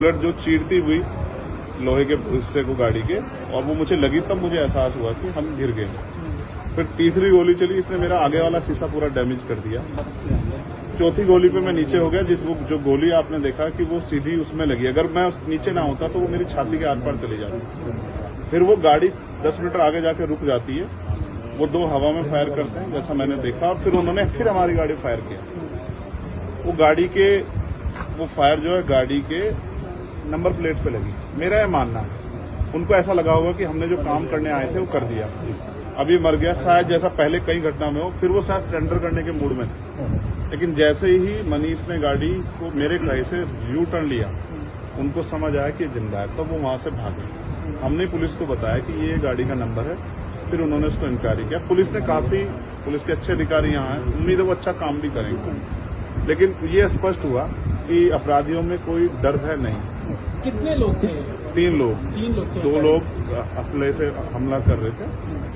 Bullet जो चीरती हुई लोहे के हिस्से को गाड़ी के, और वो मुझे लगी तब मुझे एहसास हुआ कि हम गिर गए। फिर तीसरी गोली चली, इसने मेरा आगे वाला शीशा पूरा डैमेज कर दिया। चौथी गोली पे मैं नीचे हो गया, जो गोली आपने देखा कि वो सीधी उसमें लगी। अगर मैं नीचे ना होता तो वो मेरी छाती के आर पार चली जाती। फिर वो गाड़ी 10 मीटर आगे जाके रुक जाती है। वो दो हवा में फायर करते हैं जैसा मैंने देखा, और फिर उन्होंने फिर हमारी गाड़ी फायर किया। वो गाड़ी के वो फायर जो है गाड़ी के नंबर प्लेट पे लगी। मेरा यह मानना है उनको ऐसा लगा होगा कि हमने जो काम करने आए थे वो कर दिया, अभी मर गया शायद, जैसा पहले कई घटना में हो। फिर वो शायद सरेंडर करने के मूड में थे, लेकिन जैसे ही मनीष ने गाड़ी को मेरे कहे से यू टर्न लिया, उनको समझ आया कि जिंदा है, तब वो वहां से भागे। हमने पुलिस को बताया कि ये गाड़ी का नंबर है, फिर उन्होंने उसको इंक्वायरी किया। पुलिस के अच्छे अधिकारी यहाँ हैं, उम्मीद है वो अच्छा काम भी करेंगे। लेकिन ये स्पष्ट हुआ कि अपराधियों में कोई डर है नहीं। कितने लोग थे? 3 लोग। 3 लोग थे। 2 लोग असले से हमला कर रहे थे,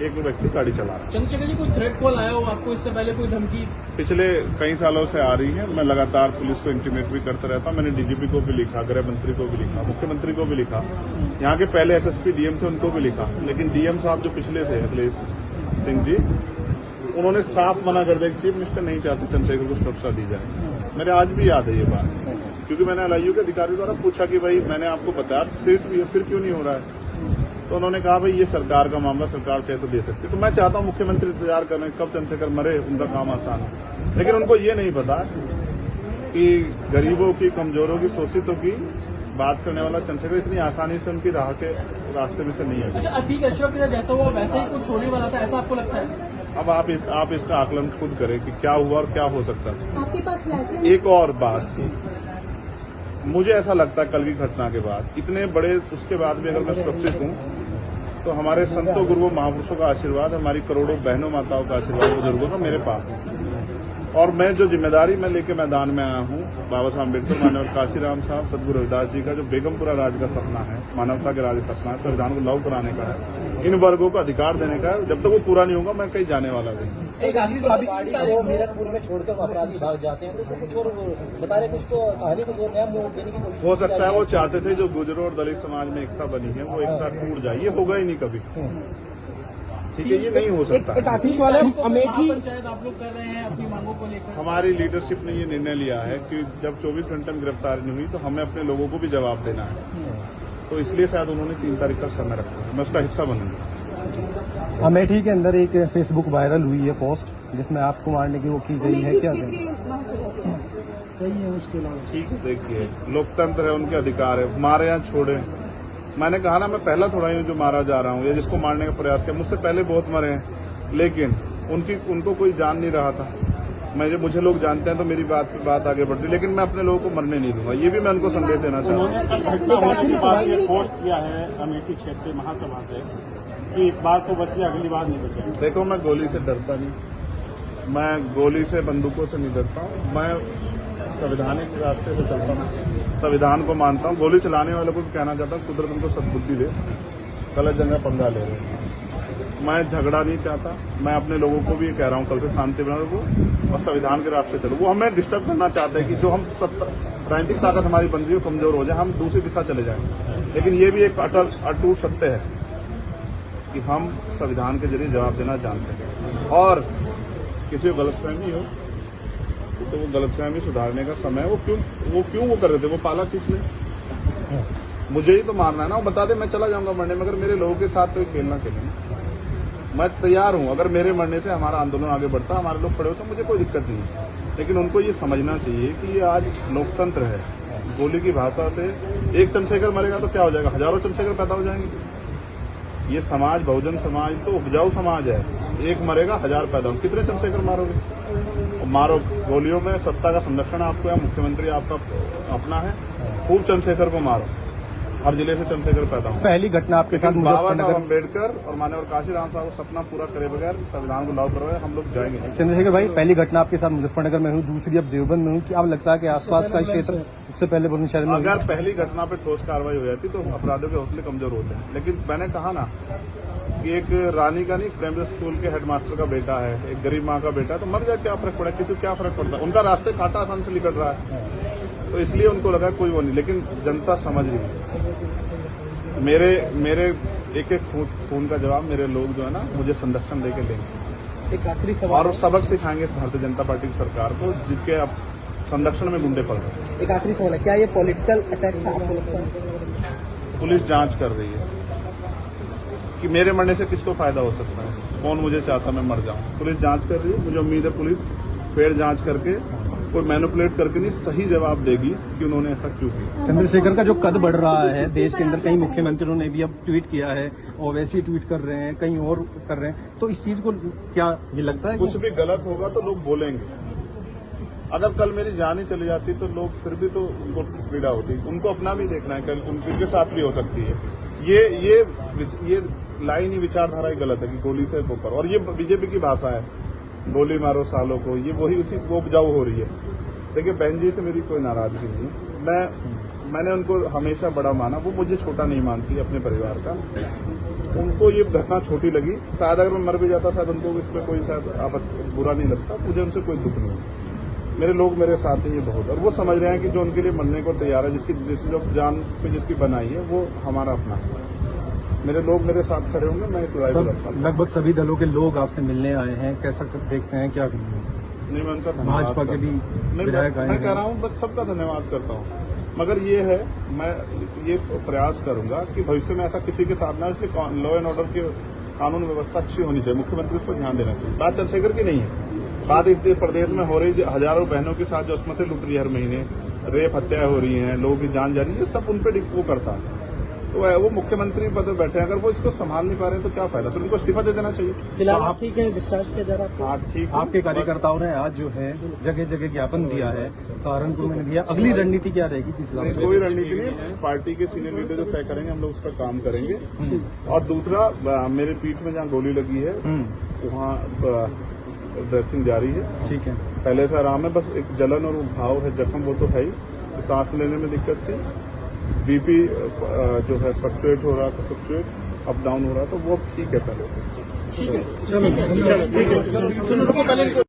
एक व्यक्ति गाड़ी चला रहा। चंद्रशेखर जी, कोई थ्रेट कॉल आया हो आपको इससे पहले, कोई धमकी? पिछले कई सालों से आ रही है। मैं लगातार पुलिस को इंटीमेट भी करता रहता हूं। मैंने डीजीपी को भी लिखा, गृह मंत्री को भी लिखा, मुख्यमंत्री को भी लिखा, यहाँ के पहले एसएसपी डीएम थे उनको भी लिखा। लेकिन डीएम साहब जो पिछले थे अखिलेश सिंह जी, उन्होंने साफ मना कर दिया कि चीफ मिनिस्टर नहीं चाहते चंद्रशेखर को सुरक्षा दी जाए। मेरे आज भी याद है ये बात, क्योंकि मैंने एलआईयू के अधिकारी द्वारा पूछा कि भाई मैंने आपको बताया फिर क्यों नहीं हो रहा है। तो उन्होंने कहा भाई ये सरकार का मामला, सरकार चाहे तो दे सकती। तो मैं चाहता हूं मुख्यमंत्री इंतजार कर रहे हैं कब चंद्रशेखर मरे, उनका काम आसान है। लेकिन उनको ये नहीं पता कि गरीबों की, कमजोरों की, शोषितों की बात करने वाला चंद्रशेखर इतनी आसानी से उनकी रास्ते में से नहीं है। अच्छा, अतीक अशरफ का जैसा हुआ वैसे ही कुछ होने वाला था, ऐसा आपको लगता है? अब आप इसका आकलन खुद करें कि क्या हुआ और क्या हो सकता है। आपके पास एक और बात, मुझे ऐसा लगता है कल की घटना के बाद, इतने बड़े उसके बाद भी अगर मैं सुरक्षित हूं तो हमारे संतों गुरुओं महापुरुषों का आशीर्वाद, हमारी करोड़ों बहनों माताओं का आशीर्वाद, बुजुर्गों का मेरे पास है। और मैं जो जिम्मेदारी मैं लेके मैदान में आया हूं, बाबा साहब अम्बेडकर, मानव काशीराम साहब, सदगुरु रविदास जी का जो बेगमपुरा राज का सपना है, मानवता के राज का सपना है, संविधान को लागू कराने का है, इन वर्गों को अधिकार देने का है। जब तक वो पूरा नहीं होगा मैं कहीं जाने वाला नहीं। वो मेरठपुर में छोड़कर अपराधी भाग जाते हैं, तो उसको कुछ और बता रहे, कुछ तो कहानी को नया मोड़ देने की कोशिश हो सकता है वो चाहते थे जो गुजरों और दलित समाज में एकता बनी है वो एकता टूट जाए। ये होगा ही नहीं कभी, ठीक है, ये नहीं हो सकता। पंचायत आप लोग कर रहे हैं अपनी मांगों को लेकर? हमारी लीडरशिप ने ये निर्णय लिया है कि जब 24 घंटे में गिरफ्तारी नहीं हुई तो हमें अपने लोगों को भी जवाब देना है। तो इसलिए शायद उन्होंने 3 तारीख का समय रखा है, मैं उसका हिस्सा बनूंगा। अमेठी के अंदर एक फेसबुक वायरल हुई है पोस्ट, जिसमें आपको मारने की वो की गई है, क्या सही है उसके अलावा? ठीक है, देखिए लोकतंत्र है, उनके अधिकार है, मारे या छोड़े। मैंने कहा ना, मैं पहला थोड़ा ही जो मारा जा रहा हूँ या जिसको मारने का प्रयास किया, मुझसे पहले बहुत मरे हैं, लेकिन उनको कोई जान नहीं रहा था। मुझे लोग जानते हैं तो मेरी बात आगे बढ़ती, लेकिन मैं अपने लोगों को मरने नहीं दूंगा। ये भी मैं उनको संदेश देना चाहूँगा। पोस्ट किया है अमेठी क्षेत्रीय महासभा से कि इस बार तो बचिए, अगली बार नहीं बचे। देखो, मैं गोली से डरता नहीं, मैं गोली से, बंदूकों से नहीं डरता हूँ। मैं संवैधानिक रास्ते से चलता हूँ, संविधान को मानता हूँ। गोली चलाने वालों को भी कहना चाहता हूँ कुदरत उनको सद्बुद्धि दे, गलत जगह पंगा ले रहे हैं। मैं झगड़ा नहीं चाहता, मैं अपने लोगों को भी कह रहा हूँ कल से शांति बना रखो और संविधान के रास्ते चलो। वो हमें डिस्टर्ब करना चाहते हैं कि जो हम राजनीतिक ताकत हमारी बन रही है कमजोर हो जाए, हम दूसरी दिशा चले जाएं। लेकिन ये भी एक अटूट सत्य है कि हम संविधान के जरिए जवाब देना जानते हैं, और किसी को गलतफहमी हो तो वो गलतफहमी सुधारने का समय, वो क्यों कर रहे थे, वो पाला किस लिए? मुझे ही तो मारना है ना, वो बता दे मैं चला जाऊंगा मरने में। अगर मेरे लोगों के साथ तो खेलना खेलें, मैं तैयार हूं। अगर मेरे मरने से हमारा आंदोलन आगे बढ़ता, हमारे लोग खड़े होते, मुझे कोई दिक्कत नहीं है। लेकिन उनको ये समझना चाहिए कि ये आज लोकतंत्र है। गोली की भाषा से एक चंद्रशेखर मरेगा तो क्या हो जाएगा, हजारों चंद्रशेखर पैदा हो जाएंगे। ये समाज, बहुजन समाज तो उपजाऊ समाज है। एक मरेगा, 1000 पैदा हो, कितने चंद्रशेखर मारोगे? मारो, गोलियों में सत्ता का संरक्षण आपको है, मुख्यमंत्री आपका अपना है, खूब चंद्रशेखर को मारो, हर जिले से चंद्रशेखर पैदा हो। पहली घटना आपके साथ बाबा साहब अम्बेडकर और मानव काशीराम साहब को सपना पूरा करे बगैर संविधान को लागू करवाए हम लोग जाएंगे। चंद्रशेखर भाई, पहली घटना आपके साथ मुजफ्फरनगर में हुई, दूसरी अब देवबंद में हुई, क्या अब लगता है कि आसपास का क्षेत्र उससे पहले बुलंदशहर में? अगर पहली घटना पे ठोस कार्रवाई हो जाती तो अपराधियों के हौसले कमजोर होते हैं। लेकिन मैंने कहा ना कि एक रानी का नहीं, प्राइमरी स्कूल के हेडमास्टर का बेटा है, एक गरीब माँ का बेटा है, तो मर जाए क्या फर्क पड़ा, किसी को क्या फर्क पड़ता है? उनका रास्ते कांटा आसान से निकल रहा है। तो इसलिए उनको लगा कोई वो नहीं, लेकिन जनता समझ रही। मेरे एक एक खून का जवाब मेरे लोग जो है ना मुझे संरक्षण देके देंगे एक आखिरी सवाल और सबक सिखाएंगे भारतीय जनता पार्टी की सरकार को, जिसके अब संरक्षण में गुंडे पड़ रहे हैं। एक आखिरी सवाल है, क्या ये पॉलिटिकल अटैक था आपको लगता है? पुलिस जांच कर रही है कि मेरे मरने से किसको फायदा हो सकता है, कौन मुझे चाहता मैं मर जाऊं। पुलिस जांच कर रही है, मुझे उम्मीद है पुलिस फेर जांच करके कोई मैनिपुलेट करके नहीं, सही जवाब देगी कि उन्होंने ऐसा क्यों किया। चंद्रशेखर का जो कद बढ़ रहा है देश के अंदर, कई मुख्यमंत्रियों ने भी अब ट्वीट किया है, ओवैसी ट्वीट कर रहे हैं, कहीं और कर रहे हैं, तो इस चीज को क्या ये लगता है कुछ भी गलत होगा तो लोग बोलेंगे। अगर कल मेरी जान ही चली जाती तो लोग फिर भी तो उनको पीड़ा होती, उनको अपना भी देखना है, कल उनके साथ भी हो सकती है। ये लाइन ही विचारधारा ही गलत है कि गोली से ऊपर, और ये बीजेपी की भाषा है, गोली मारो सालों को, ये वही उसी वो उपजाऊ हो रही है। देखिए बहन जी से मेरी कोई नाराजगी नहीं है, मैंने उनको हमेशा बड़ा माना, वो मुझे छोटा नहीं मानती अपने परिवार का। उनको ये घटना छोटी लगी, शायद अगर मैं मर भी जाता शायद उनको इसमें कोई शायद बुरा नहीं लगता, मुझे उनसे कोई दुख नहीं। मेरे लोग मेरे साथ हैं, ये बहुत, और वो समझ रहे हैं कि जो उनके लिए मरने को तैयार है, जिसकी जो जान पे जिसकी बनाई है वो हमारा अपना है। मेरे लोग मेरे साथ खड़े होंगे, मैं इस लड़ाई को लड़ता हूं। लगभग सभी दलों के लोग आपसे मिलने आए हैं, कैसा देखते हैं, क्या नहीं, मैं उनका धन्यवाद भाजपा के भी विधायक आए मैं हैं। कह रहा हूँ बस सबका धन्यवाद करता हूँ, मगर ये है मैं ये प्रयास करूंगा कि भविष्य में ऐसा किसी के साथ ना, इसलिए लॉ एंड ऑर्डर की कानून व्यवस्था अच्छी होनी चाहिए, मुख्यमंत्री उस पर ध्यान देना चाहिए। बात चंद्रशेखर की नहीं है, बात इस प्रदेश में हो रही हजारों बहनों के साथ जो असमतें लुट रही है, हर महीने रेप हत्याएं हो रही हैं, लोगों की जान जा रही है, सब उन पर वो करता है। तो वो मुख्यमंत्री पद में बैठे हैं, अगर वो इसको संभाल नहीं पा रहे हैं तो क्या फायदा, तो उनको इस्तीफा दे देना चाहिए। फिलहाल आप ठीक है, डिस्चार्ज किया जा रहा है? हाँ ठीक है। आपके कार्यकर्ताओं ने आज जो है जगह जगह ज्ञापन दिया है, सहारनपुर में दिया, अगली रणनीति क्या रहेगी किस हिसाब से? कोई रणनीति नहीं, पार्टी के सीनियर लीडर जो तय करेंगे हम लोग उस पर काम करेंगे। और दूसरा, मेरे पीठ में जहाँ गोली लगी है वहाँ ड्रेसिंग जारी है, ठीक है, पहले से आराम है, बस एक जलन और घाव है, जख्म वो तो है ही, सांस लेने में दिक्कत थी, बीपी जो है फ्लक्चुएट हो रहा था, फ्लक्चुएट अप डाउन हो रहा था, वो ठीक है पहले से। ठीक है, चलो ठीक है, चलो पहले